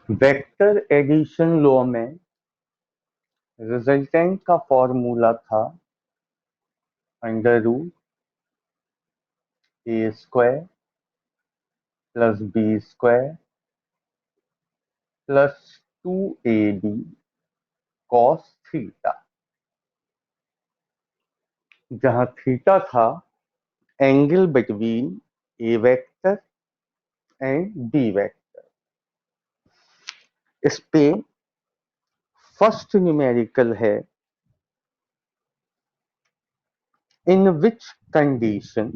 Vector addition law में resultant का formula था under root a square plus B square plus 2ab cos theta, जहां theta था angle between A vector and B vector. इस पे first numerical है in which condition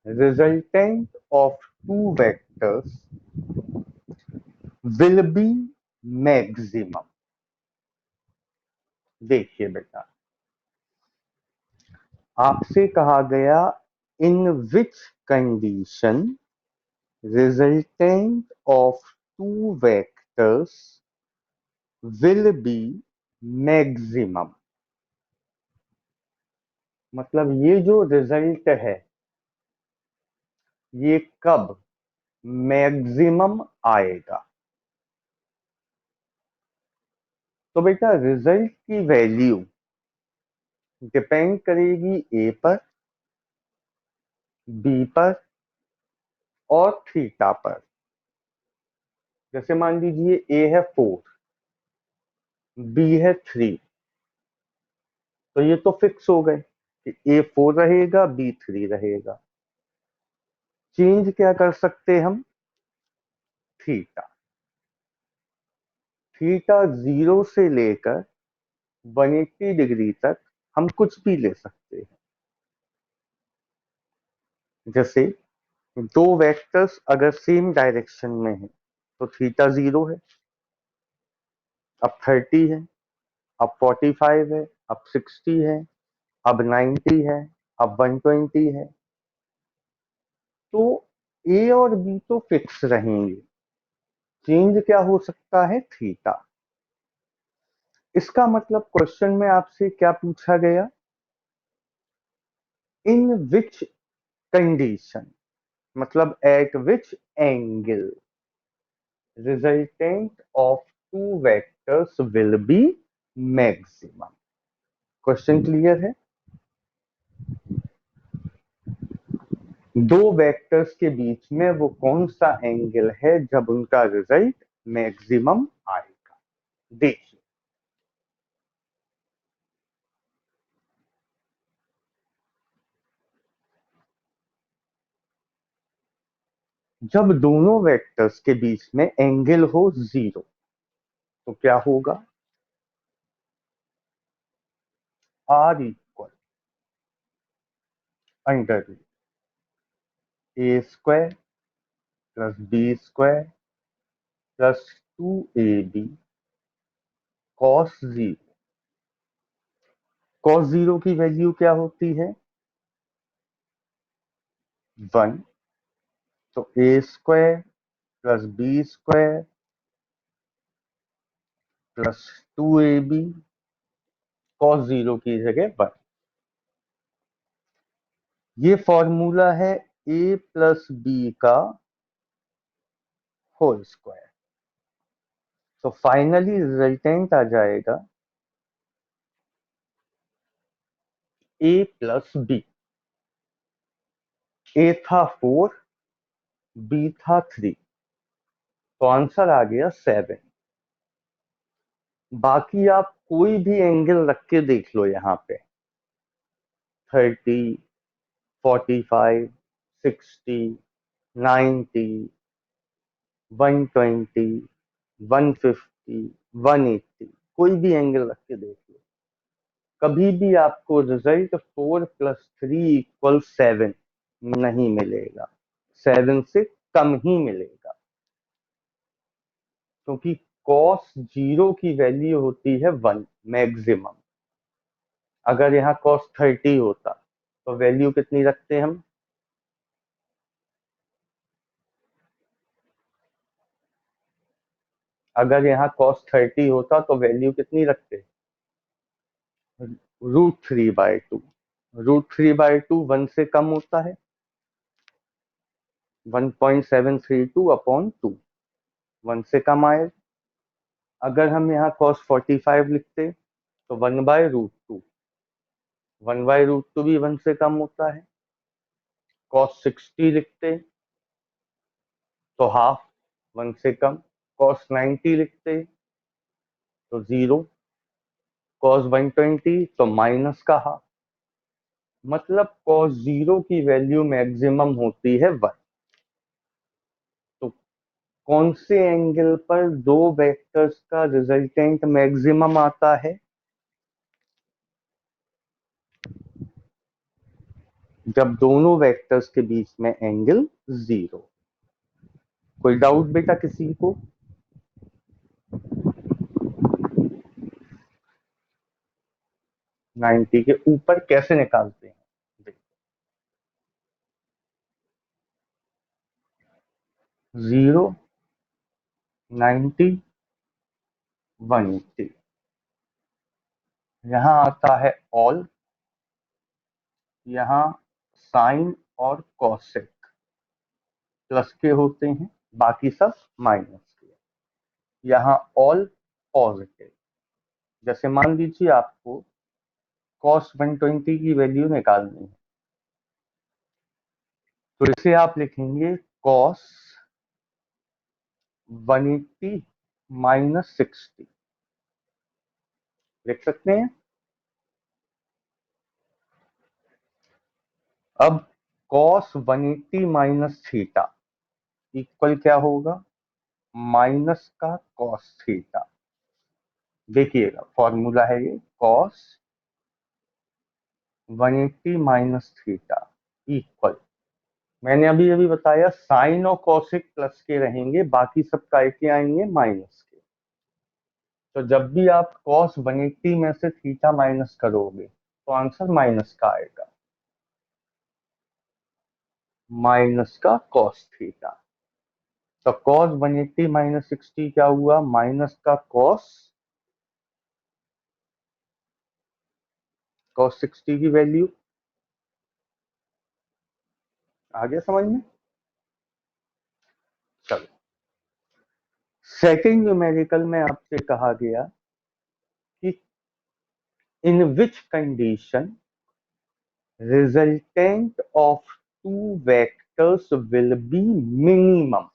resultant of two vectors will be maximum। देखिए बेटा, आपसे कहा गया in which condition resultant of two vectors will be maximum। मतलब ये जो रिजल्ट है ये कब मैक्सिमम आएगा। तो बेटा रिजल्ट की वैल्यू डिपेंड करेगी ए पर, बी पर और थीटा पर। जैसे मान लीजिए ए है 4, बी है 3, तो ये तो फिक्स हो गए कि ए 4 रहेगा, बी 3 रहेगा। चेंज क्या कर सकते हम? थीटा। थीटा 0 से लेकर 180 डिग्री तक हम कुछ भी ले सकते हैं। जैसे दो वेक्टर्स अगर सेम डायरेक्शन में है तो थीटा 0 है, अब 30 है, अब 45 है, अब 60 है, अब 90 है, अब 120 है। तो ए और बी तो फिक्स रहेंगे, चेंज क्या हो सकता है? थीटा। इसका मतलब क्वेश्चन में आपसे क्या पूछा गया? इन विच कंडीशन, मतलब eight which angle resultant of two vectors will be maximum. Question clear है? दो वेक्टर्स के बीच में वो कौन सा एंगल है जब उनका रिजल्ट मैक्सिमम आएगा। देखिए, जब दोनों वेक्टर्स के बीच में एंगल हो 0 तो क्या होगा? Are equal under a square plus B square plus 2ab cos 0। Cos 0 की वैल्यू क्या होती है? 1। तो a square plus B square plus 2ab cos 0 की जगह 1। ये फॉर्मूला है ए प्लस बी का होल स्क्वायर। तो फाइनली रिजल्टेंट आ जाएगा ए प्लस बी। ए था 4, बी था 3, तो आंसर आ गया 7। बाकी आप कोई भी एंगल रख के देख लो, यहाँ पे 30, 45, 60, 90, 120, 150, 180, कोई भी एंगल रख के देख लो, कभी भी आपको रिजल्ट 4 प्लस 3 इक्वल 7 नहीं मिलेगा। 7 से कम ही मिलेगा, क्योंकि cos 0 की वैल्यू होती है 1 मैक्सिमम। अगर यहाँ cos 30 होता तो वैल्यू कितनी रखते हम? अगर यहाँ cos 30 होता तो वैल्यू कितनी रखते? √3/2। √3/2 1 से कम होता है, 1.732/2। 1 से कम आए। अगर हम यहाँ cos 45 लिखते तो 1/√2, 1/√2 भी 1 से कम होता है। cos 60 लिखते तो हाफ, 1 से कम। cos 90 लिखते तो 0। cos 120 तो माइनस का हाफ। मतलब cos 0 की वैल्यू मैक्सिमम होती है 1। तो कौन से एंगल पर दो वेक्टर्स का रिजल्टेंट मैक्सिमम आता है? जब दोनों वेक्टर्स के बीच में एंगल 0। कोई डाउट बेटा किसी को? नाइन्टी के ऊपर कैसे निकालते हैं? 0, 90, 180। यहां आता है ऑल, यहाँ साइन और कॉसेक प्लस के होते हैं, बाकी सब माइनस के। यहाँ ऑल पॉजिटिव। जैसे मान लीजिए आपको cos 120 की वैल्यू निकालनी है, तो इसे आप लिखेंगे cos 180 माइनस 60, लिख सकते हैं। अब cos 180 माइनस थीटा इक्वल क्या होगा? माइनस का cos थीटा। देखिएगा फॉर्मूला है ये, cos 180 माइनस थीटा इक्वल, मैंने अभी अभी बताया साइन और कॉसिक प्लस के रहेंगे, बाकी सब काय के आएंगे? माइनस के। तो जब भी आप cos 180 में से थीटा माइनस करोगे तो आंसर माइनस का आएगा, माइनस का cos थीटा। तो cos 180 माइनस 60 क्या हुआ? माइनस का cos 60 की वैल्यू। आगे समझ में? चलो, सेकंड न्यूमेरिकल में आपसे कहा गया कि in which condition resultant of two vectors will be minimum।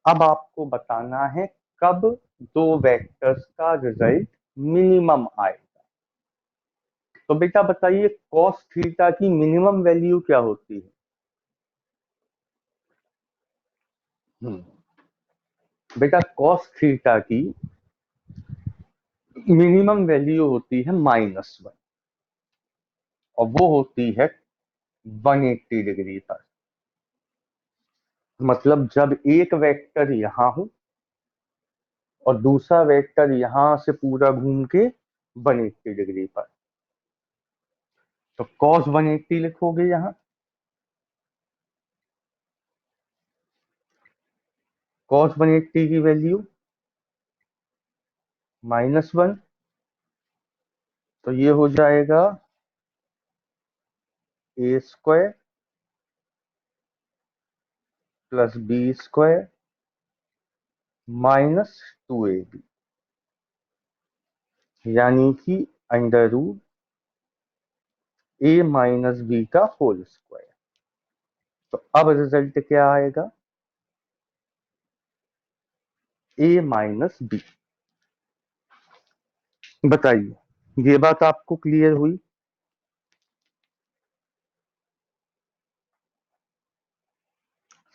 अब आपको बताना है कब दो वेक्टर्स का रिजल्ट मिनिमम आएगा। तो बेटा बताइए cos थीटा की मिनिमम वैल्यू क्या होती है? बेटा cos थीटा की मिनिमम वैल्यू होती है -1, और वो होती है 180 डिग्री पर। मतलब जब एक वेक्टर यहां हो और दूसरा वेक्टर यहां से पूरा घूम के 180 डिग्री पर, तो cos 180 लिखोगे यहां। cos 180 की वैल्यू -1, तो ये हो जाएगा a² प्लस b² -2ab, यानी कि √a माइनस बी का होल स्क्वायर। तो अब रिजल्ट क्या आएगा? a minus B. बताइए ये बात आपको क्लियर हुई?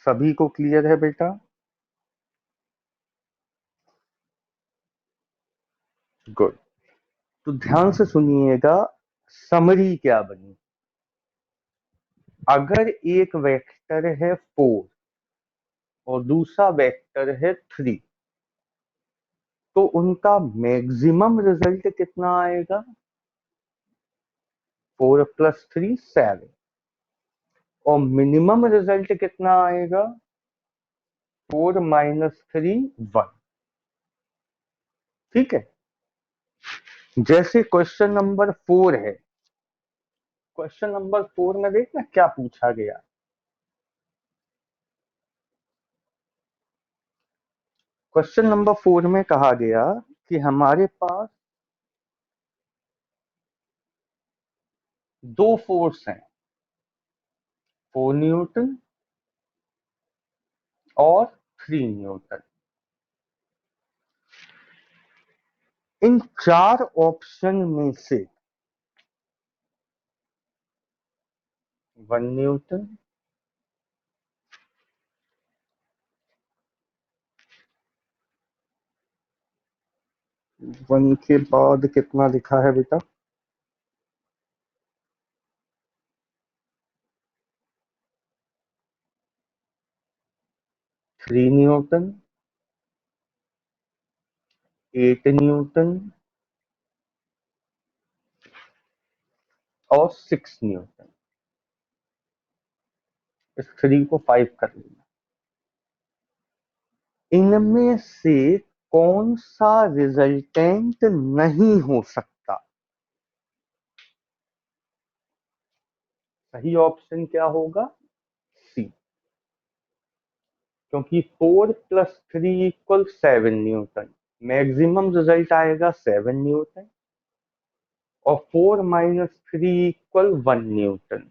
सभी को क्लियर है बेटा? गुड। तो ध्यान से सुनिएगा, समरी क्या बनी। अगर एक वेक्टर है 4 और दूसरा वेक्टर है 3, तो उनका मैक्सिमम रिजल्ट कितना आएगा? 4 + 3 7। और मिनिमम रिजल्ट कितना आएगा? 4 - 3 1। ठीक है। जैसे क्वेश्चन नंबर 4 है, क्वेश्चन नंबर 4 में देखना क्या पूछा गया। क्वेश्चन नंबर 4 में कहा गया कि हमारे पास दो फोर्स हैं, 4 न्यूटन और 3 न्यूटन। इन चार ऑप्शन में से 1 न्यूटन, 1 के बाद कितना लिखा है बेटा? 3 न्यूटन, 8 न्यूटन और 6 न्यूटन। इस 3 को 5 कर लेना। इनमें से कौन सा रिजल्टेंट नहीं हो सकता? सही ऑप्शन क्या होगा? सी। क्योंकि 4 + 3 = 7 न्यूटन, मैक्सिमम रिजल्ट आएगा 7 न्यूटन, और 4 - 3 = 1 न्यूटन।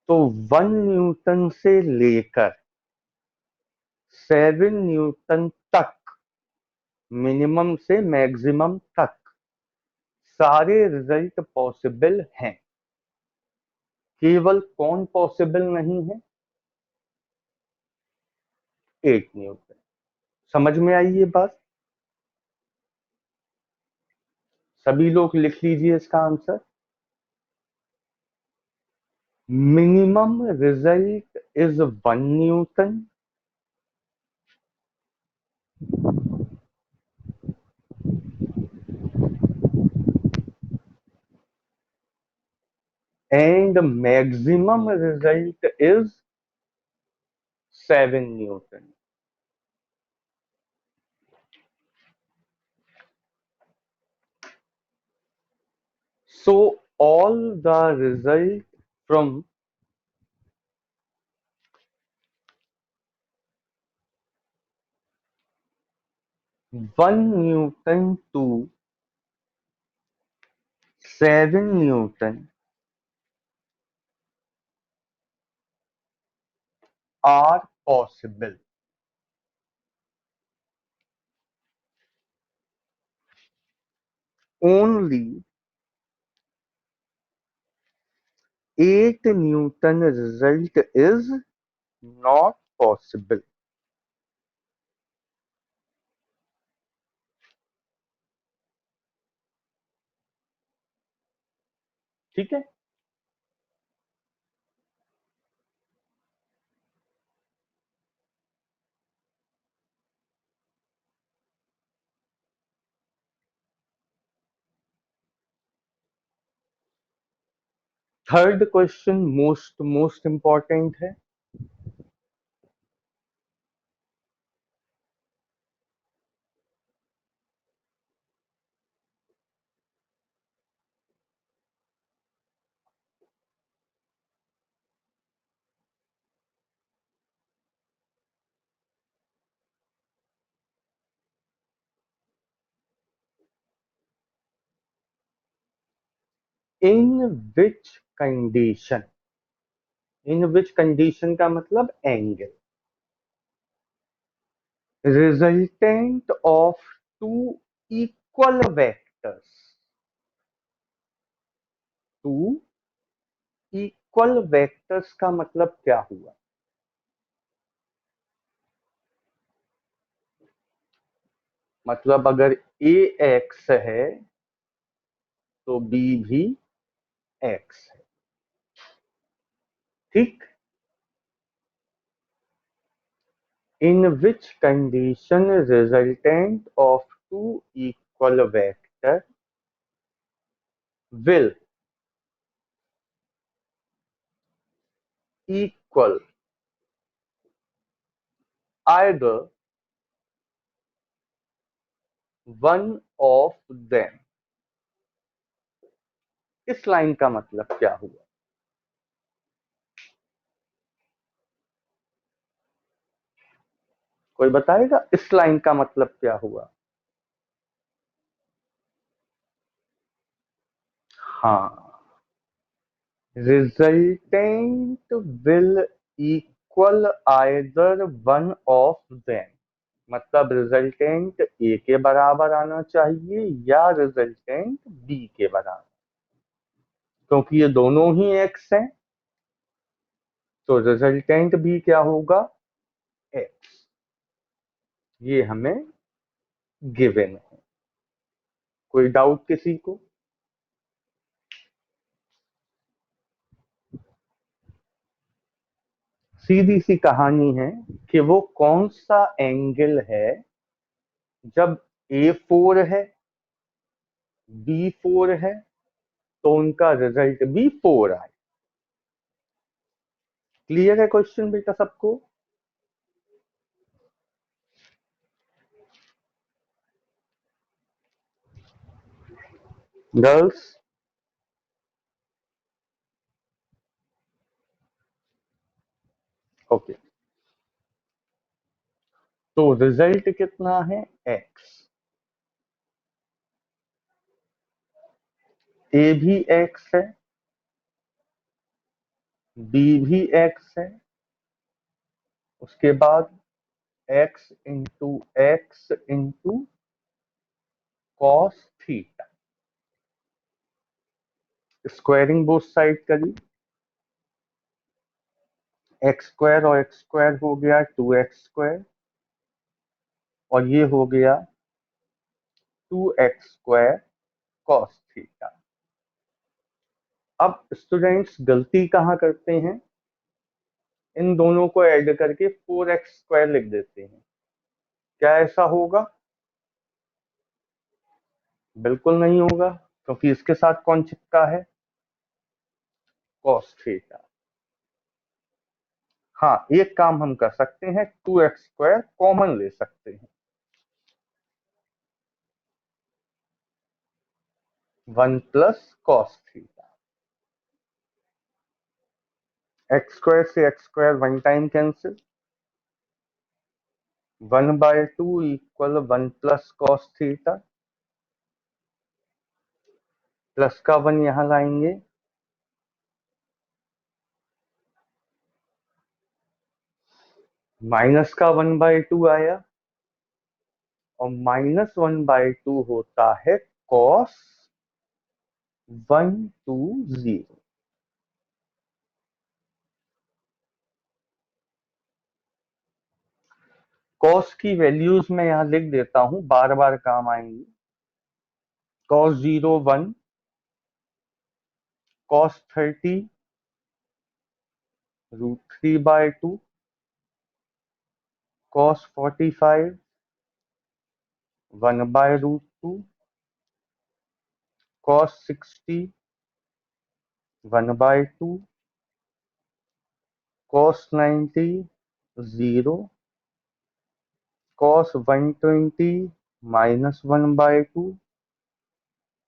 तो 1 न्यूटन से लेकर 7 न्यूटन तक, मिनिमम से मैक्सिमम तक सारे रिजल्ट पॉसिबल हैं। केवल कौन पॉसिबल नहीं है? 8 न्यूटन। समझ में आई ये बात? सभी लोग लिख लीजिए इसका answer. Minimum result is 1 Newton and maximum result is 7 Newton. So all the result from 1 Newton to 7 Newton are possible. Only 8 Newton result is not possible. ठीक है? थर्ड क्वेश्चन मोस्ट इंपॉर्टेंट है। In which condition, in which condition का मतलब angle, resultant of two equal vectors, two equal vectors का मतलब क्या हुआ? मतलब अगर ए एक्स है तो बी भी एक्स है। ठीक? In which condition resultant of two equal vector will equal either one of them। इस लाइन का मतलब क्या हुआ? कोई बताएगा इस लाइन का मतलब क्या हुआ? हाँ, resultant will equal either one of them, मतलब रिजल्टेंट ए के बराबर आना चाहिए या रिजल्टेंट बी के बराबर, क्योंकि ये दोनों ही एक्स हैं, तो रिजल्टेंट भी क्या होगा? एक्स। ये हमें गिवन है। कोई डाउट किसी को? सीधी सी कहानी है कि वो कौन सा एंगल है जब A4 है, B4 है, तो उनका रिजल्ट भी 4 आए। क्लियर है क्वेश्चन बेटा सबको? गर्ल्स? ओके, तो रिजल्ट कितना है? एक्स। ए भी एक्स है, बी भी एक्स है, उसके बाद x into cos theta, squaring both side करी, एक्स स्क्वायर और एक्स स्क्वायर हो गया 2x² और ये हो गया 2x² कॉस थीटा। अब स्टूडेंट्स गलती कहाँ करते हैं? इन दोनों को ऐड करके 4x² लिख देते हैं। क्या ऐसा होगा? बिल्कुल नहीं होगा, क्योंकि इसके साथ कौन चिपका है? Cos theta. हाँ, एक काम हम कर सकते हैं, 2x² कॉमन ले सकते हैं, 1 प्लस कॉस थीटा। x² से x² one time cancel, 1/2 equal 1 plus cos theta, plus का 1 यहां लाएंगे, माइनस का 1/2 आया, और -1/2 होता है कॉस 120। कॉस की वैल्यूज मैं यहां लिख देता हूं, बार बार काम आएंगी। Cos 0 1, cos 30 √3/2, cos 45 1/√2, cos 60 1/2, cos 90 0, cos 120 -1/2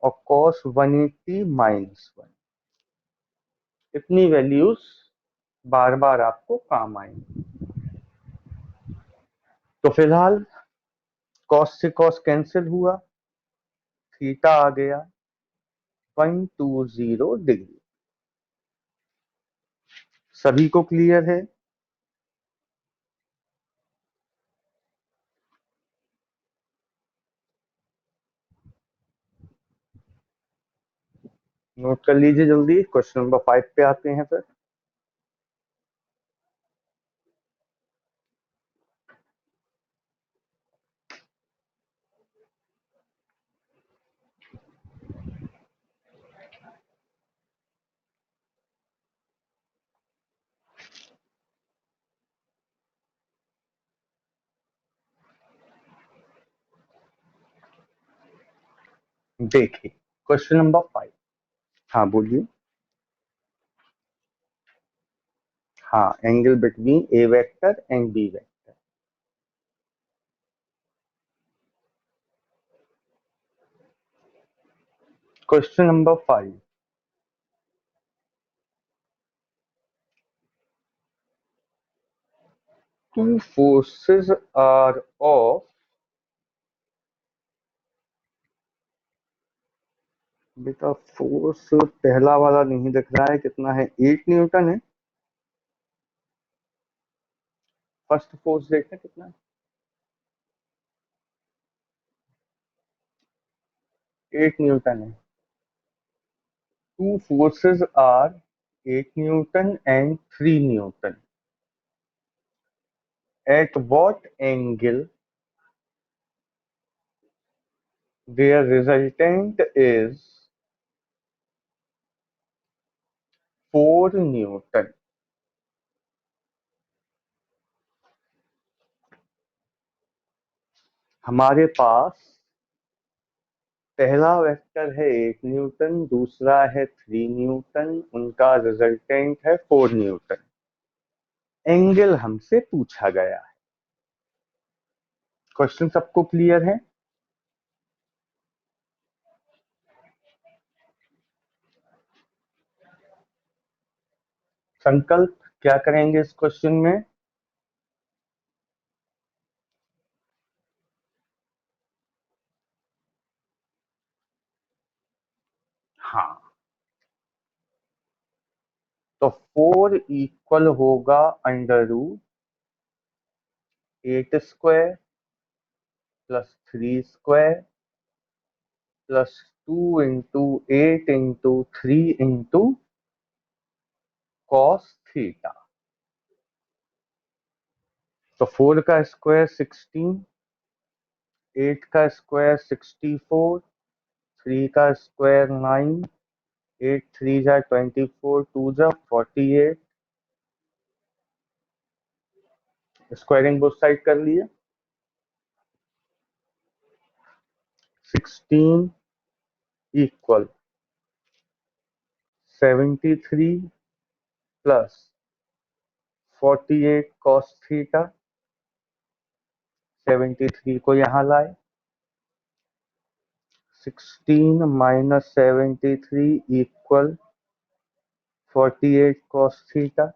और कॉस 180 -1। इतनी वैल्यूज बार बार आपको काम आएंगी। तो फिलहाल कॉस से कॉस कैंसिल हुआ, थीटा आ गया 120 डिग्री। सभी को क्लियर है? नोट कर लीजिए जल्दी, क्वेश्चन नंबर 5 पे आते हैं फिर। देखिए क्वेश्चन नंबर 5। हाँ बोलिए। हाँ, angle between A vector and B vector. Question number 5। two forces are of, बेटा फोर्स पहला वाला नहीं दिख रहा है, कितना है, 8 न्यूटन है। फर्स्ट फोर्स देखते हैं कितना है, 8 न्यूटन है। Two forces are 8 newton and 3 newton. At what angle their resultant is 4 newton. हमारे पास पहला वेक्टर है 8 न्यूटन, दूसरा है 3 न्यूटन, उनका रिजल्टेंट है 4 न्यूटन। एंगल हमसे पूछा गया है। क्वेश्चन सबको क्लियर है? संकल्प क्या करेंगे इस क्वेश्चन में? हाँ, तो 4 इक्वल होगा √8² +3² +2 × 8 × 3 × cos थीटा। तो 4 का स्क्वायर 16, 8 का स्क्वायर 64, 3 का स्क्वायर 9, 8 3 जा 24, 2 जा 48। स्क्वायरिंग बोथ साइड कर लिए। 16 इक्वल 73 प्लस 48 cos थीटा। 73 को यहाँ लाए, 16 minus 73 equal 48 cos theta.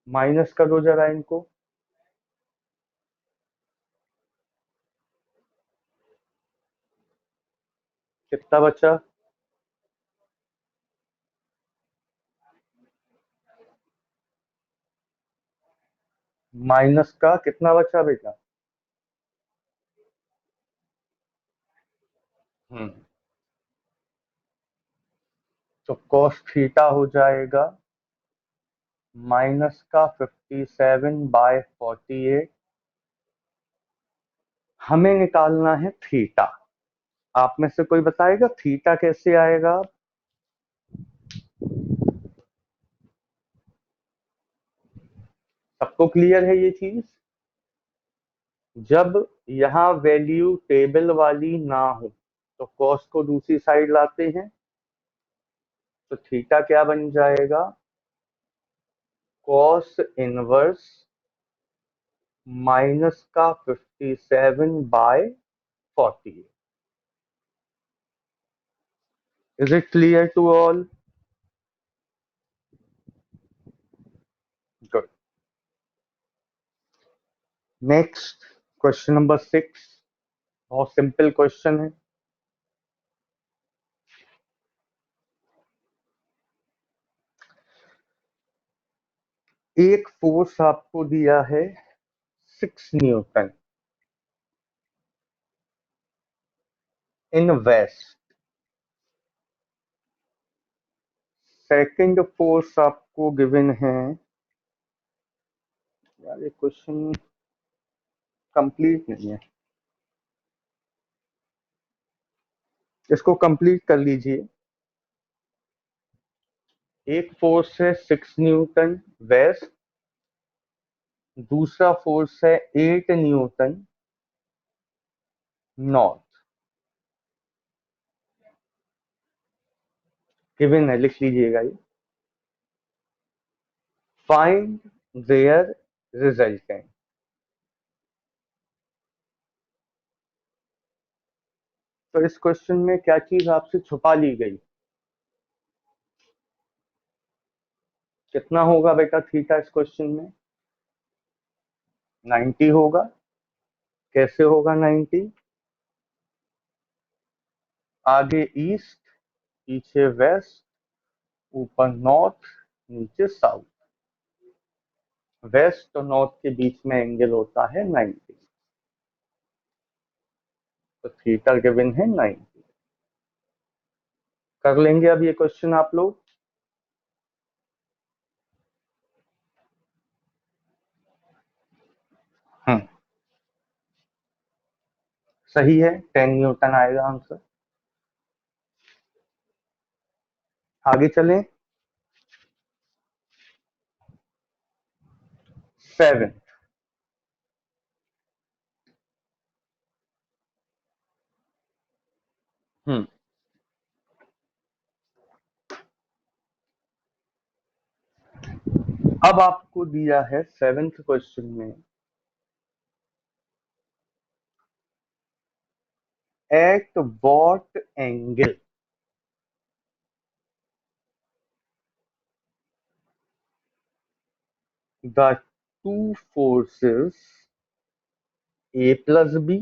Minus करो जरा इनको, कितना बचा? माइनस का कितना बचा बेटा? हम्म, तो cos थीटा हो जाएगा माइनस का 57/48। हमें निकालना है थीटा। आप में से कोई बताएगा थीटा कैसे आएगा? सबको क्लियर है ये चीज? जब यहाँ वैल्यू टेबल वाली ना हो तो कॉस को दूसरी साइड लाते हैं, तो थीटा क्या बन जाएगा? कॉस इनवर्स माइनस का 57/48। Is it clear to all? Good. Next, question number 6। बहुत सिंपल क्वेश्चन है। एक फोर्स आपको दिया है 6 न्यूटन इन वेस्ट। सेकंड फोर्स आपको गिवन है, यार ये क्वेश्चन कंप्लीट नहीं है, इसको कंप्लीट कर लीजिए। एक फोर्स है 6 न्यूटन वेस्ट, दूसरा फोर्स है 8 न्यूटन नॉर्थ। गिवन है, लिख लीजिएगा ये। Find their resultant. तो इस क्वेश्चन में क्या चीज आपसे छुपा ली गई? कितना होगा बेटा थीटा इस क्वेश्चन में? 90 होगा। कैसे होगा 90? आगे ईस्ट, पीछे वेस्ट, ऊपर नॉर्थ, नीचे साउथ। वेस्ट और नॉर्थ के बीच में एंगल होता है 90। तो थीटा गिवन है 90। कर लेंगे अब ये क्वेश्चन आप लोग। हम्म, सही है, 10 न्यूटन आएगा आंसर। आगे चलें। 7। हम्म, अब आपको दिया है 7th क्वेश्चन में, at what angle the two forces A plus B,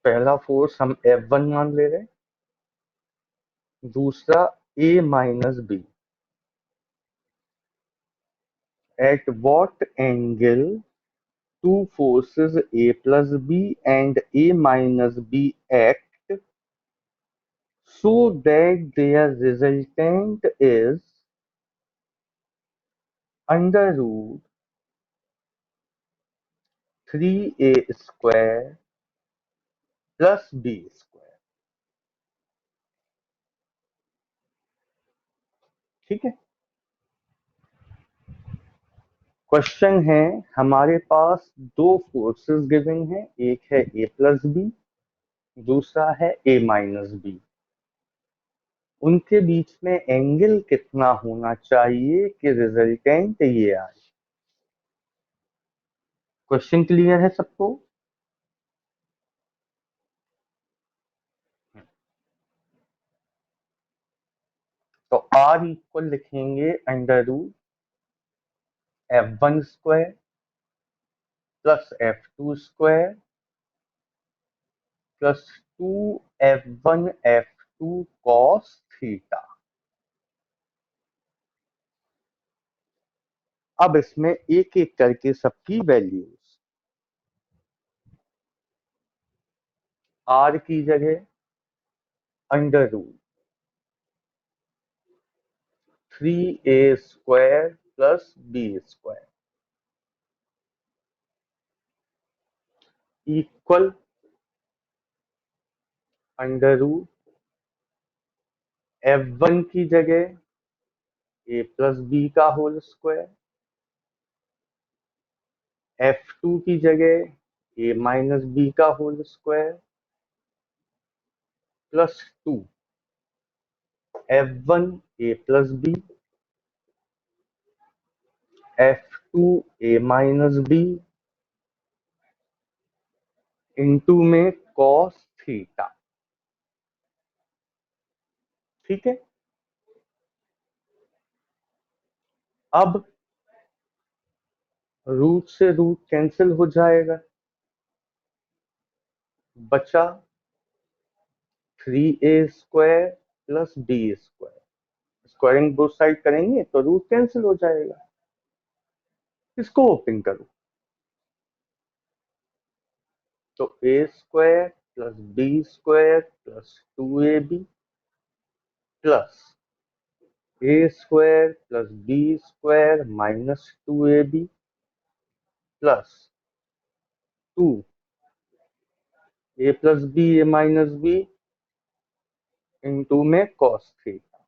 पहला फोर्स हम F1 मान ले रहे हैं, दूसरा A minus B, at what angle two forces A plus B and A minus B act so that their resultant is under root 3a square plus B square. ठीक है। Question है, हमारे पास दो फोर्सेस गिवन है, एक है a plus B, दूसरा है ए माइनस बी। उनके बीच में एंगल कितना होना चाहिए कि रिजल्टेंट ये आए? क्वेश्चन क्लियर है सबको? तो आर इक्वल लिखेंगे under root F1 square plus F2 square plus 2 F1 F2 cos theta. अब इसमें एक एक करके सबकी वैल्यूज, आर की जगह under root 3a² plus B square equal under root F1 की जगह ए प्लस बी का होल स्क्वायर, F2 की जगह ए माइनस बी का whole square plus 2 F1 A plus B F2 A minus B into में cos theta. ठीक है। अब रूट से रूट कैंसिल हो जाएगा, बचा 3a² plus B square. Squaring both side करेंगे तो रूट कैंसिल हो जाएगा। इसको ओपन करो तो a² plus b² plus 2ab plus a² plus b² minus 2ab plus 2 a plus B A minus B into में कॉस थीटा।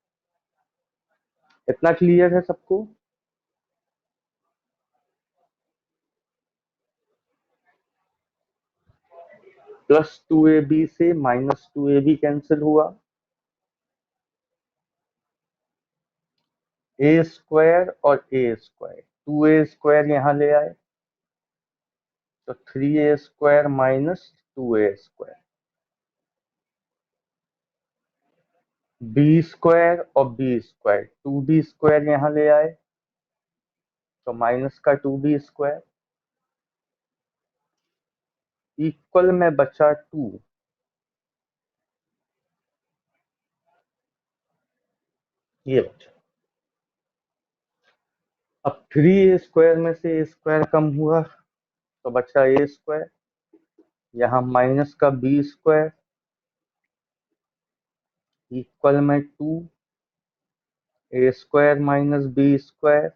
इतना clear है सबको? प्लस 2ab से माइनस 2ab कैंसिल हुआ, a² और a², 2a² यहां ले आए तो 3a² माइनस 2a², b² और b², 2b² यहां ले आए तो माइनस का 2b² इक्वल में बचा 2, ये बचा। अब 3a² में से a² कम हुआ तो बचा a², यहाँ माइनस का b² इक्वल में 2a² माइनस b²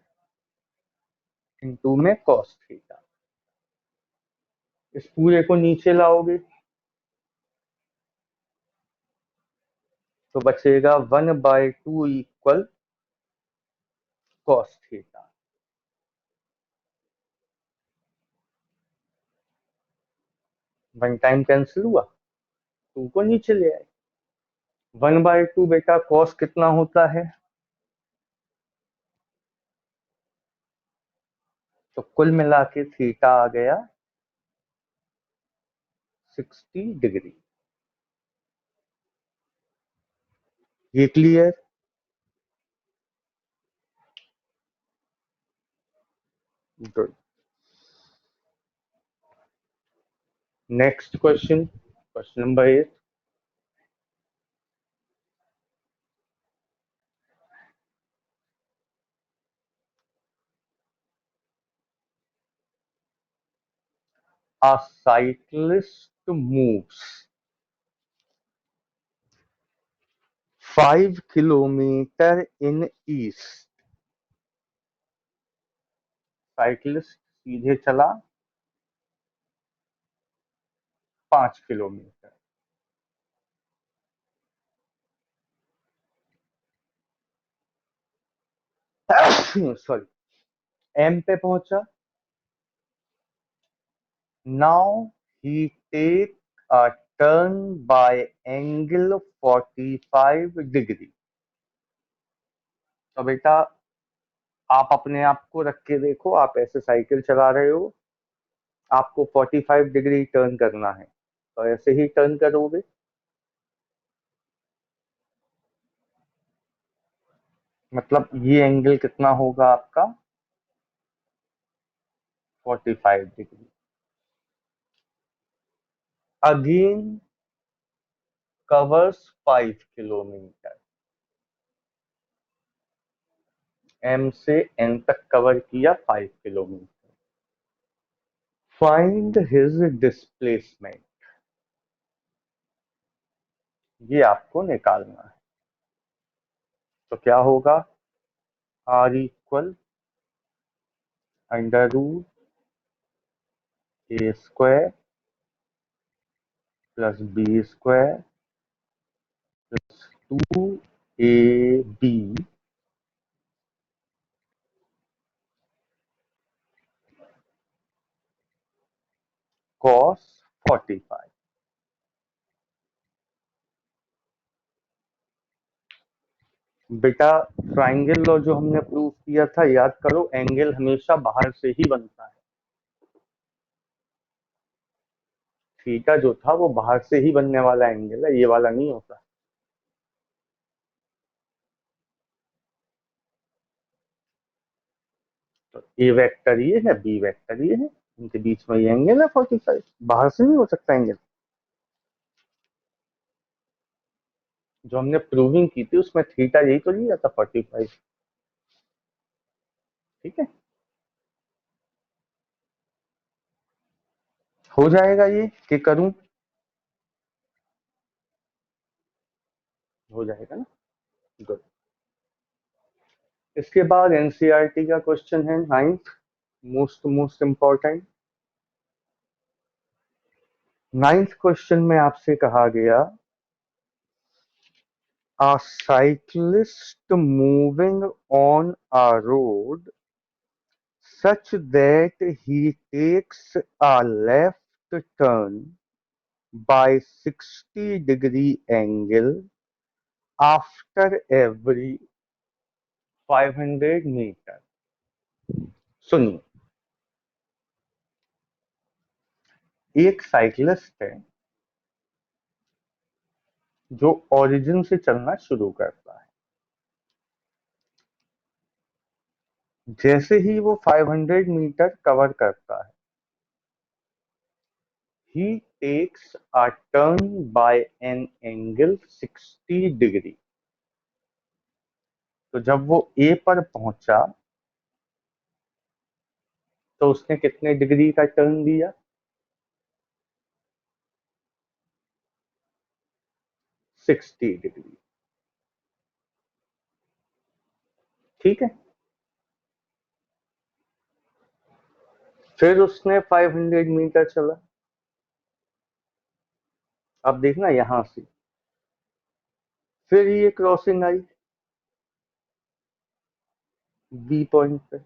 इंटू में cos थीटा। इस पूरे को नीचे लाओगे तो बचेगा 1/2 equal cos theta. One time cancel हुआ, 2 को नीचे ले आए। 1/2 बेटा cos कितना होता है, तो कुल मिला के थीटा आ गया 60 डिग्री। ये clear? Good. Next question, question number 8। A cyclist moves 5 kilometer in east। Cyclist सीधे चला 5 किलोमीटर। सॉरी, एम पे पहुंचा। Now he take a turn by angle 45 degree. तो बेटा आप अपने आप को रख के देखो, आप ऐसे साइकिल चला रहे हो, आपको 45 डिग्री टर्न करना है, तो ऐसे ही टर्न करोगे। मतलब ये एंगल कितना होगा आपका, 45 degree. Again covers 5 kilometre. M से एन तक कवर किया 5 किलोमीटर। फाइंड हिज डिस्प्लेसमेंट, ये आपको निकालना है। तो क्या होगा, are equal √a² plus b² plus 2ab cos 45। बेटा ट्राइंगल लॉ जो हमने प्रूव किया था याद करो, एंगल हमेशा बाहर से ही बनता है। थीटा जो था वो बाहर से ही बनने वाला एंगल है, ये वाला नहीं होता। तो ए वेक्टर ये है, बी वेक्टर ये है, इनके बीच में ये एंगल है 45, बाहर से नहीं हो सकता एंगल। जो हमने प्रूविंग की थी उसमें थीटा यही तो लिया था 45। ठीक है, हो जाएगा ये कि करूं, हो जाएगा ना। गुड। इसके बाद एनसीईआरटी का क्वेश्चन है 9th, most most important. 9th question में आपसे कहा गया, a cyclist moving on a road such that he takes a left turn by 60 degree angle after every 500 metre. सुनिए, एक साइकिलिस्ट है जो ओरिजिन से चलना शुरू करता है। जैसे ही वो 500 मीटर कवर करता है, he takes a turn by an angle 60 degree. तो जब वो ए पर पहुंचा तो उसने कितने डिग्री का टर्न दिया? 60 डिग्री। ठीक है। फिर उसने 500 मीटर चला। अब देखना यहां से, फिर ये क्रॉसिंग आई बी पॉइंट पे।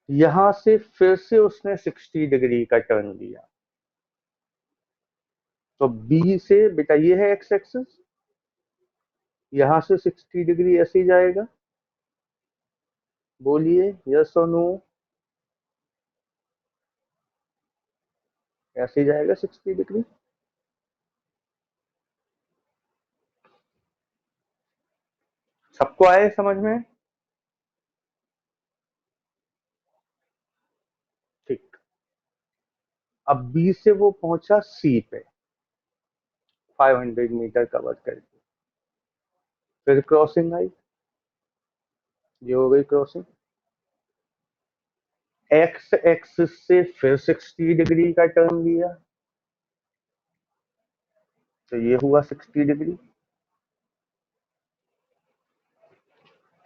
यहां से फिर से उसने 60 डिग्री का टर्न लिया। तो बी से बेटा ये है एक्स एक्सिस, यहां से 60 डिग्री ऐसे ही जाएगा। बोलिए यस और नो। ऐसे ही जाएगा 60 डिग्री। सबको आए समझ में? ठीक। अब बी से वो पहुंचा सी पे 500 मीटर कवर करके। फिर क्रॉसिंग आई, ये हो गई क्रॉसिंग। एक्स एक्सिस से फिर 60 डिग्री का टर्न लिया, तो ये हुआ 60 डिग्री।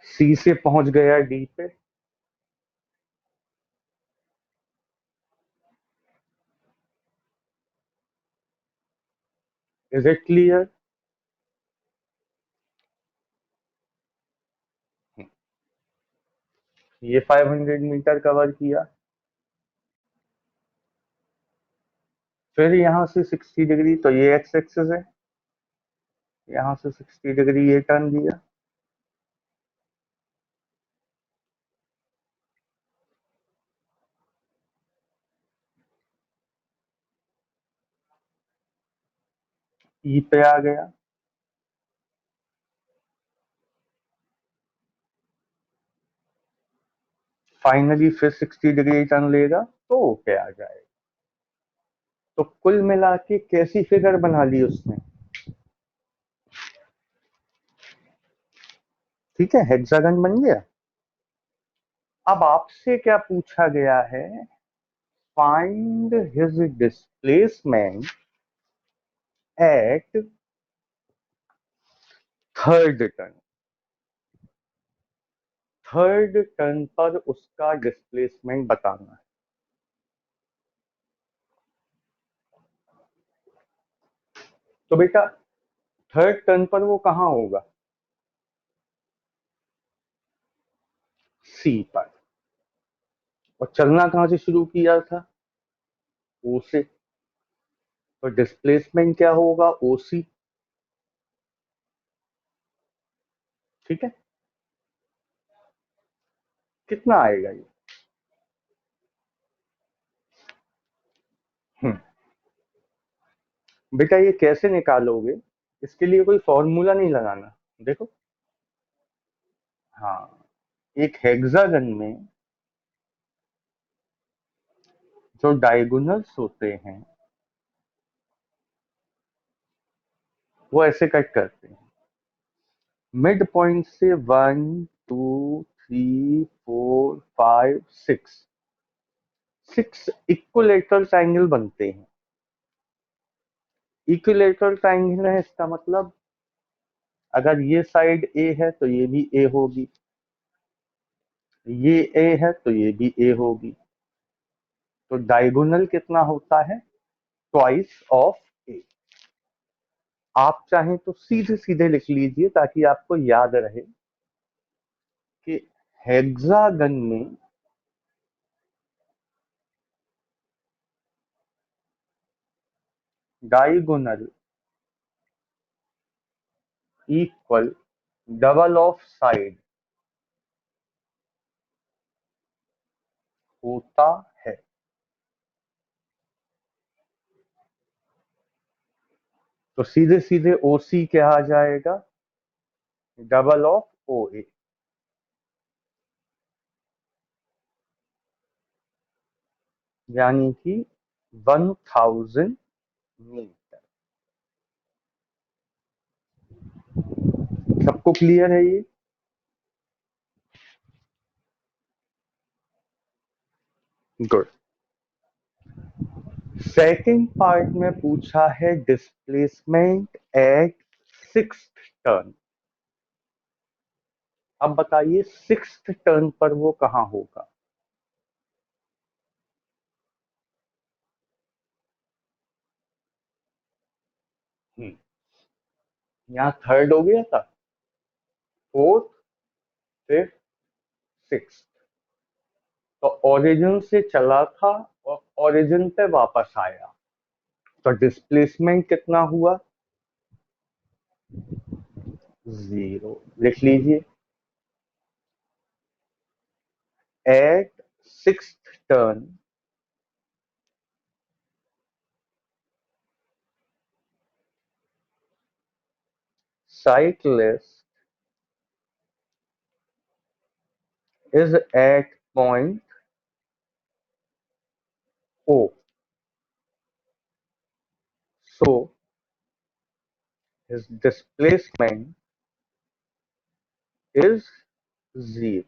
सी से पहुंच गया डी पे। Is it clear? ये 500 मीटर कवर किया। फिर यहां से 60 डिग्री, तो ये एक्स एक्सिस है, यहां से 60 डिग्री ये टर्न दिया। ई पे आ गया। फाइनली फिर 60 डिग्री टर्न लेगा तो ओके आ जाएगा। तो कुल मिला के कैसी फिगर बना ली उसने? ठीक है, हेक्सागन बन गया। अब आपसे क्या पूछा गया है? Find his displacement eight third turn. Third turn पर उसका डिस्प्लेसमेंट बताना है। तो बेटा थर्ड टर्न पर वो कहां होगा? सी पर। और चलना कहां से शुरू किया था? ओ से। तो डिस्प्लेसमेंट क्या होगा? ओ सी। ठीक है। कितना आएगा ये? हम्म, बेटा ये कैसे निकालोगे? इसके लिए कोई फॉर्मूला नहीं लगाना। देखो, हाँ, एक हेक्सागन में जो डायगोनल्स होते हैं वो ऐसे कट करते हैं। मिड पॉइंट से 1 2 3 4 5 6, 6 इक्विलेटरल ट्रायंगल बनते हैं। इक्विलेटरल ट्रायंगल है इसका मतलब अगर ये साइड ए है तो ये भी ए होगी, ये ए है तो ये भी ए होगी। तो डायगोनल कितना होता है? ट्वाइस ऑफ ए। आप चाहें तो सीधे सीधे लिख लीजिए ताकि आपको याद रहे कि हेक्सागन में diagonal equal double of side होता है। तो सीधे सीधे ओ सी क्या आ जाएगा? डबल ऑफ ओ ए। यानी कि 1000 मीटर। सबको क्लियर है ये? गुड। सेकंड पार्ट में पूछा है डिस्प्लेसमेंट एट सिक्स्थ टर्न। अब बताइए सिक्स्थ टर्न पर वो कहां होगा? यहाँ थर्ड हो गया था, फोर्थ, फिफ्थ, सिक्स्थ। तो ओरिजिन से चला था और ओरिजिन पे वापस आया, तो डिस्प्लेसमेंट कितना हुआ? 0। लिख लीजिए। At sixth turn cyclist is at point O. So his displacement is 0।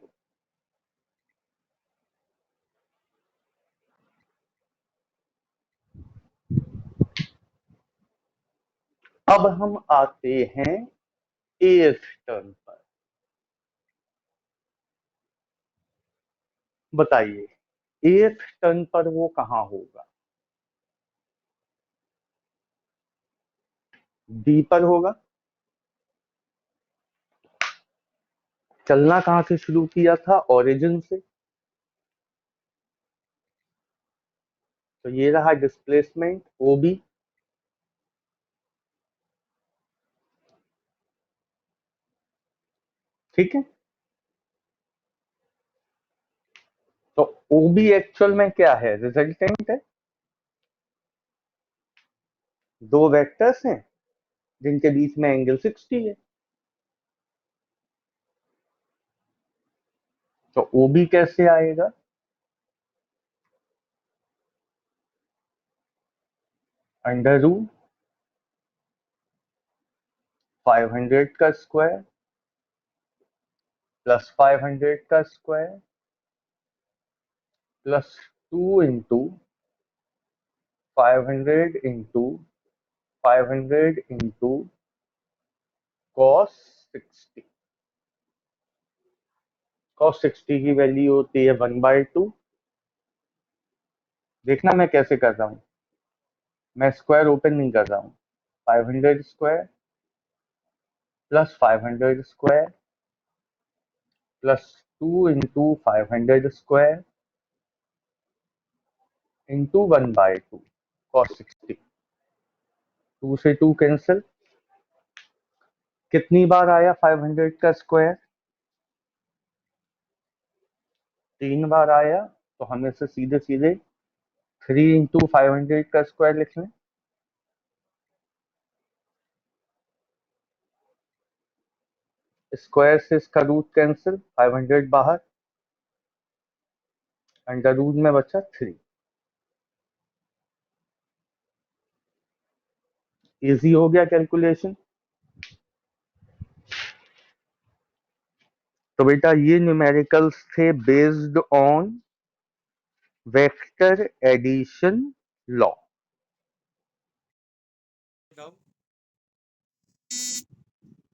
अब हम आते हैं एथ टर्न पर। बताइए एथ टर्न पर वो कहां होगा? डी पर होगा। चलना कहां से शुरू किया था? ओरिजिन से। तो ये रहा डिस्प्लेसमेंट ओ बी। ठीक है। तो ओ बी एक्चुअल में क्या है? रिजल्टेंट है। दो वेक्टर्स हैं जिनके बीच में एंगल 60 है। तो ओ बी कैसे आएगा? अंडर रूट 500 का स्क्वायर प्लस 500 का square plus 2 into 500 into cos 60। Cos 60 की वैल्यू होती है 1/2। देखना मैं कैसे कर रहा हूं। मैं स्क्वायर ओपन नहीं कर रहा हूं। 500 square plus 500 square plus 2 into 500 square into 1/2 cos 60। 2 से 2 कैंसिल। कितनी बार आया 500 का स्क्वायर? 3 बार आया। तो हम इसे सीधे सीधे 3 इंटू 500 का स्क्वायर लिख लें। स्क्वायर से इसका रूट कैंसिल, 500 बाहर, अंडर रूट में बचा 3। इजी हो गया कैलकुलेशन। तो बेटा ये न्यूमेरिकल्स थे based on vector addition law.